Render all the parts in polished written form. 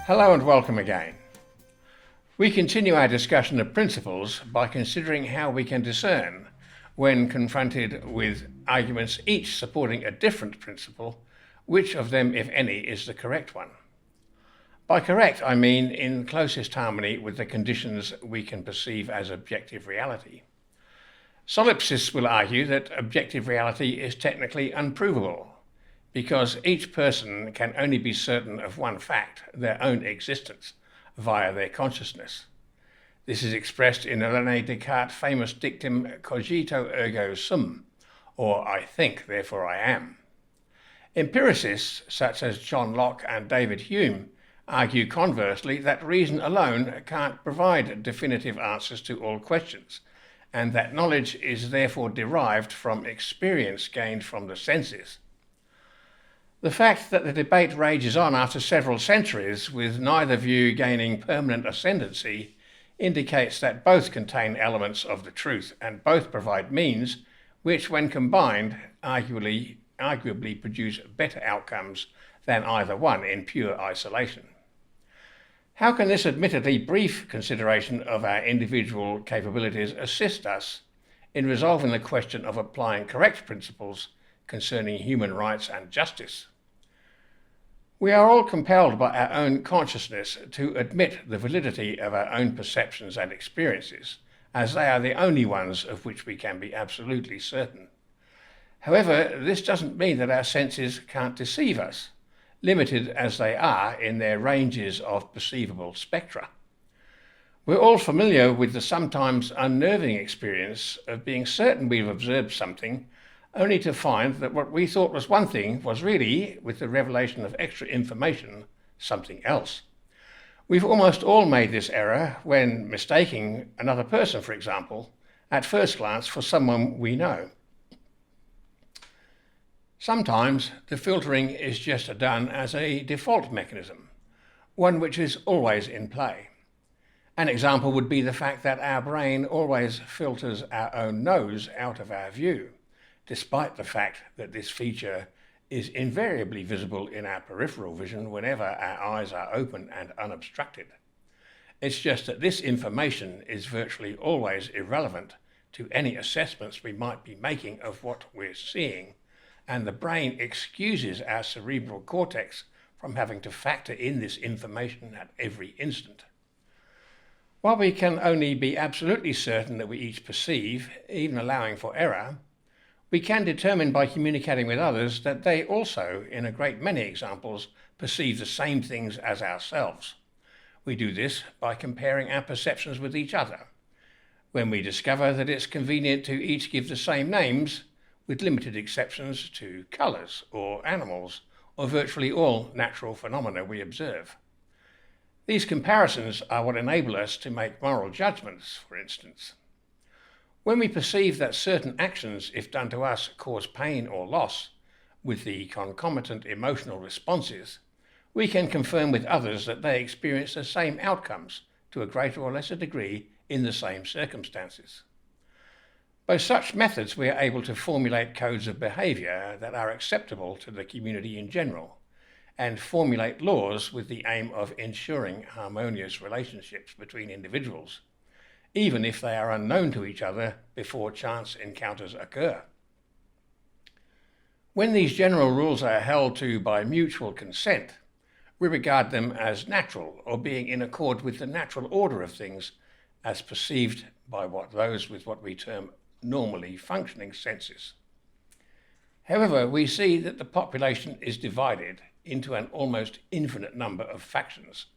Hello and welcome again. We continue our discussion of principles by considering how we can discern when confronted with arguments each supporting a different principle, which of them, if any, is the correct one. By correct, I mean in closest harmony with the conditions we can perceive as objective reality. Solipsists will argue that objective reality is technically unprovable, because each person can only be certain of one fact, their own existence, via their consciousness. This is expressed in René Descartes' famous dictum cogito ergo sum, or I think, therefore I am. Empiricists such as John Locke and David Hume argue conversely that reason alone can't provide definitive answers to all questions, and that knowledge is therefore derived from experience gained from the senses. The fact that the debate rages on after several centuries, with neither view gaining permanent ascendancy, indicates that both contain elements of the truth and both provide means which, when combined, arguably produce better outcomes than either one in pure isolation. How can this admittedly brief consideration of our individual capabilities assist us in resolving the question of applying correct principles concerning human rights and justice? We are all compelled by our own consciousness to admit the validity of our own perceptions and experiences, as they are the only ones of which we can be absolutely certain. However, this doesn't mean that our senses can't deceive us, limited as they are in their ranges of perceivable spectra. We're all familiar with the sometimes unnerving experience of being certain we've observed something, only to find that what we thought was one thing was really, with the revelation of extra information, something else. We've almost all made this error when mistaking another person, for example, at first glance for someone we know. Sometimes the filtering is just done as a default mechanism, one which is always in play. An example would be the fact that our brain always filters our own nose out of our view, despite the fact that this feature is invariably visible in our peripheral vision whenever our eyes are open and unobstructed. It's just that this information is virtually always irrelevant to any assessments we might be making of what we're seeing, and the brain excuses our cerebral cortex from having to factor in this information at every instant. While we can only be absolutely certain that we each perceive, even allowing for error, we can determine by communicating with others that they also, in a great many examples, perceive the same things as ourselves. We do this by comparing our perceptions with each other. When we discover that it's convenient to each give the same names, with limited exceptions to colours or animals, or virtually all natural phenomena we observe. These comparisons are what enable us to make moral judgments, for instance. When we perceive that certain actions, if done to us, cause pain or loss, with the concomitant emotional responses, we can confirm with others that they experience the same outcomes to a greater or lesser degree in the same circumstances. By such methods, we are able to formulate codes of behaviour that are acceptable to the community in general, and formulate laws with the aim of ensuring harmonious relationships between individuals, even if they are unknown to each other before chance encounters occur. When these general rules are held to by mutual consent, we regard them as natural, or being in accord with the natural order of things as perceived by those with what we term normally functioning senses. However, we see that the population is divided into an almost infinite number of factions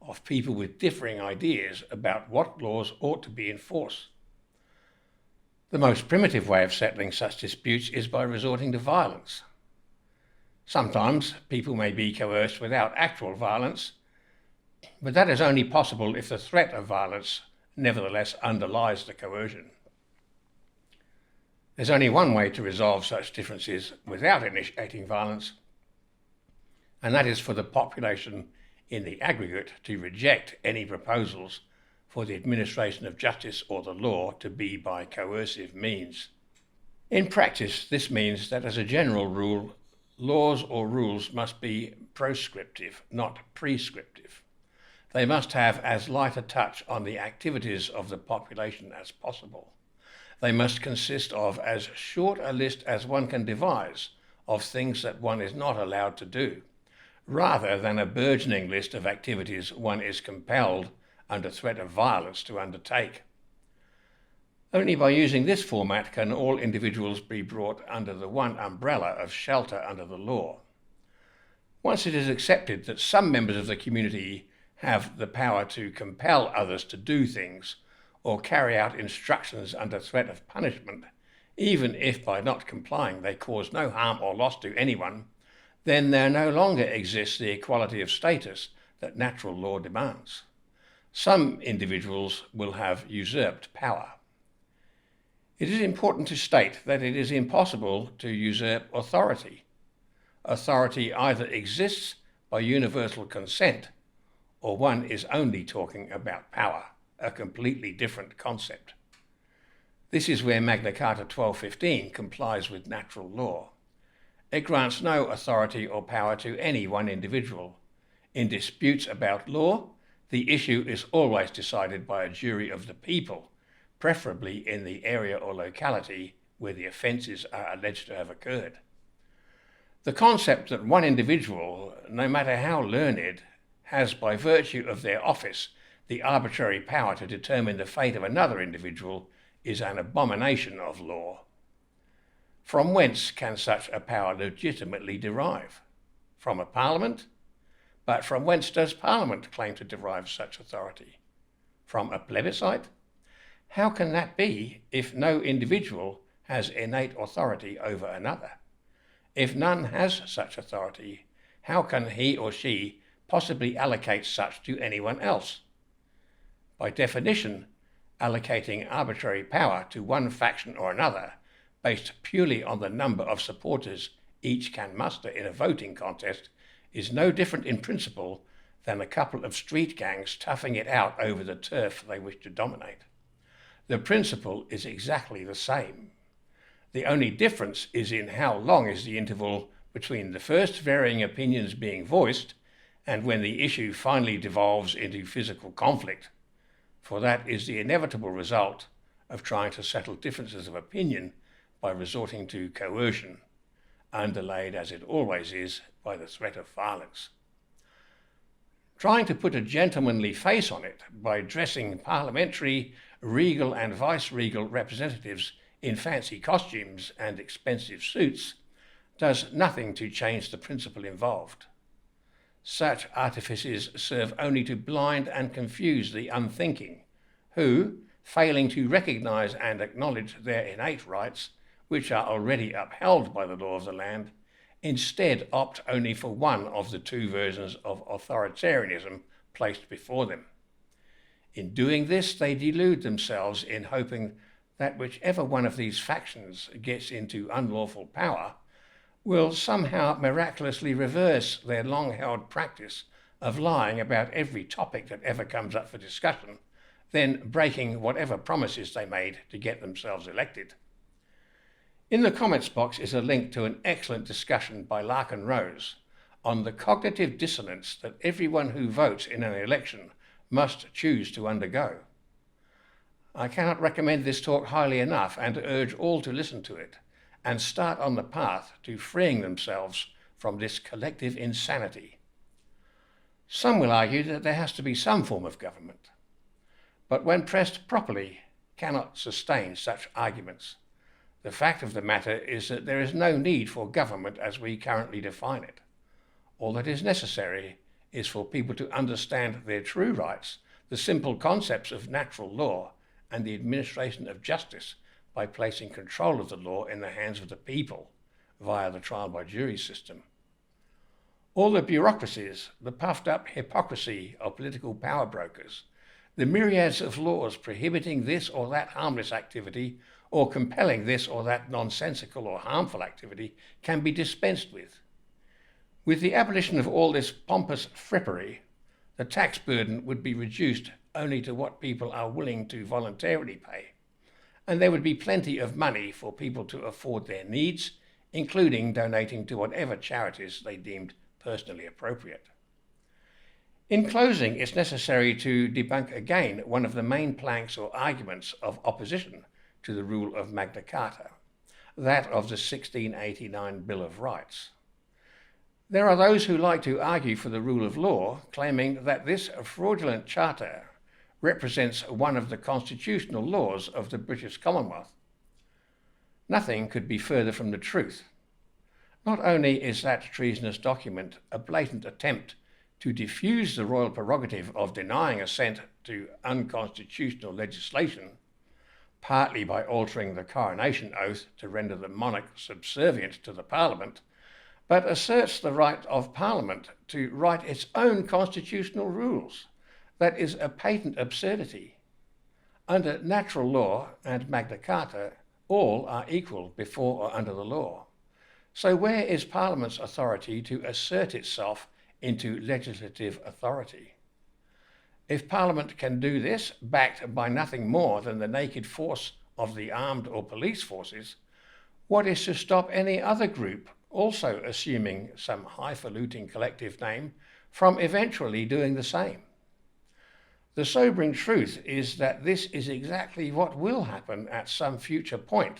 of people with differing ideas about what laws ought to be in force. The most primitive way of settling such disputes is by resorting to violence. Sometimes people may be coerced without actual violence, but that is only possible if the threat of violence nevertheless underlies the coercion. There's only one way to resolve such differences without initiating violence, and that is for the population in the aggregate to reject any proposals for the administration of justice or the law to be by coercive means. In practice, this means that as a general rule, laws or rules must be proscriptive, not prescriptive. They must have as light a touch on the activities of the population as possible. They must consist of as short a list as one can devise of things that one is not allowed to do, rather than a burgeoning list of activities one is compelled under threat of violence to undertake. Only by using this format can all individuals be brought under the one umbrella of shelter under the law. Once it is accepted that some members of the community have the power to compel others to do things or carry out instructions under threat of punishment, even if by not complying they cause no harm or loss to anyone, then there no longer exists the equality of status that natural law demands. Some individuals will have usurped power. It is important to state that it is impossible to usurp authority. Authority either exists by universal consent, or one is only talking about power, a completely different concept. This is where Magna Carta 1215 complies with natural law. It grants no authority or power to any one individual. In disputes about law, the issue is always decided by a jury of the people, preferably in the area or locality where the offences are alleged to have occurred. The concept that one individual, no matter how learned, has by virtue of their office the arbitrary power to determine the fate of another individual is an abomination of law. From whence can such a power legitimately derive? From a parliament? But from whence does Parliament claim to derive such authority? From a plebiscite? How can that be if no individual has innate authority over another? If none has such authority, how can he or she possibly allocate such to anyone else? By definition, allocating arbitrary power to one faction or another, based purely on the number of supporters each can muster in a voting contest, is no different in principle than a couple of street gangs toughing it out over the turf they wish to dominate. The principle is exactly the same. The only difference is in how long is the interval between the first varying opinions being voiced and when the issue finally devolves into physical conflict, for that is the inevitable result of trying to settle differences of opinion by resorting to coercion, underlaid as it always is by the threat of violence. Trying to put a gentlemanly face on it by dressing parliamentary, regal and vice-regal representatives in fancy costumes and expensive suits does nothing to change the principle involved. Such artifices serve only to blind and confuse the unthinking, who, failing to recognise and acknowledge their innate rights, which are already upheld by the law of the land, instead opt only for one of the two versions of authoritarianism placed before them. In doing this, they delude themselves in hoping that whichever one of these factions gets into unlawful power will somehow miraculously reverse their long-held practice of lying about every topic that ever comes up for discussion, then breaking whatever promises they made to get themselves elected. In the comments box is a link to an excellent discussion by Larken Rose on the cognitive dissonance that everyone who votes in an election must choose to undergo. I cannot recommend this talk highly enough and urge all to listen to it and start on the path to freeing themselves from this collective insanity. Some will argue that there has to be some form of government, but when pressed properly, cannot sustain such arguments. The fact of the matter is that there is no need for government as we currently define it. All that is necessary is for people to understand their true rights, the simple concepts of natural law, and the administration of justice by placing control of the law in the hands of the people via the trial by jury system. All the bureaucracies, the puffed-up hypocrisy of political power brokers, the myriads of laws prohibiting this or that harmless activity or compelling this or that nonsensical or harmful activity can be dispensed with. With the abolition of all this pompous frippery, the tax burden would be reduced only to what people are willing to voluntarily pay, and there would be plenty of money for people to afford their needs, including donating to whatever charities they deemed personally appropriate. In closing, it's necessary to debunk again one of the main planks or arguments of opposition to the rule of Magna Carta, that of the 1689 Bill of Rights. There are those who like to argue for the rule of law, claiming that this fraudulent charter represents one of the constitutional laws of the British Commonwealth. Nothing could be further from the truth. Not only is that treasonous document a blatant attempt to diffuse the royal prerogative of denying assent to unconstitutional legislation, partly by altering the coronation oath to render the monarch subservient to the Parliament, but asserts the right of Parliament to write its own constitutional rules. That is a patent absurdity. Under natural law and Magna Carta, all are equal before or under the law. So where is Parliament's authority to assert itself into legislative authority? If Parliament can do this, backed by nothing more than the naked force of the armed or police forces, what is to stop any other group, also assuming some highfalutin collective name, from eventually doing the same? The sobering truth is that this is exactly what will happen at some future point,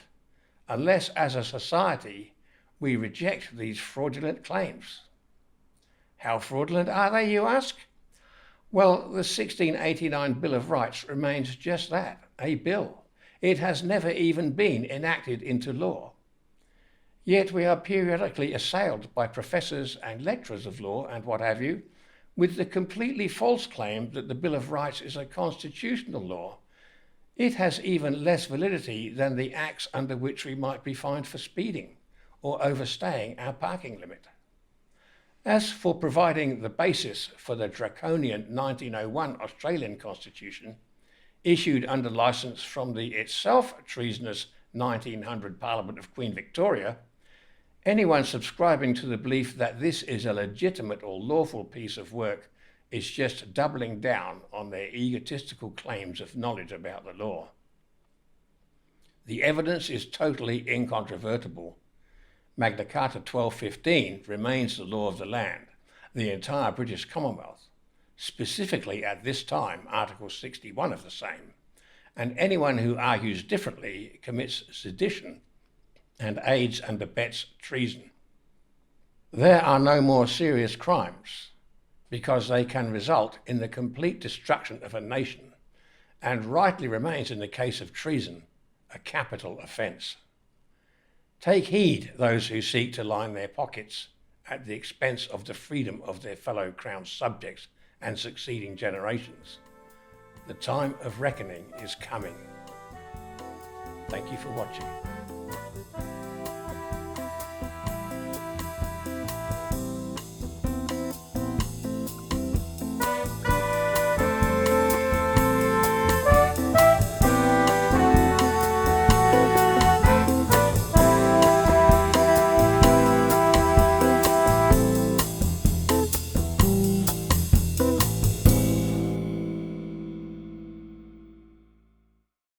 unless as a society we reject these fraudulent claims. How fraudulent are they, you ask? Well, the 1689 Bill of Rights remains just that, a bill. It has never even been enacted into law. Yet we are periodically assailed by professors and lecturers of law and what have you, with the completely false claim that the Bill of Rights is a constitutional law. It has even less validity than the acts under which we might be fined for speeding or overstaying our parking limit. As for providing the basis for the draconian 1901 Australian Constitution, issued under licence from the itself treasonous 1900 Parliament of Queen Victoria, anyone subscribing to the belief that this is a legitimate or lawful piece of work is just doubling down on their egotistical claims of knowledge about the law. The evidence is totally incontrovertible. Magna Carta 1215 remains the law of the land, the entire British Commonwealth, specifically at this time Article 61 of the same, and anyone who argues differently commits sedition and aids and abets treason. There are no more serious crimes because they can result in the complete destruction of a nation, and rightly remains in the case of treason a capital offence. Take heed, those who seek to line their pockets at the expense of the freedom of their fellow crown subjects and succeeding generations. The time of reckoning is coming. Thank you for watching.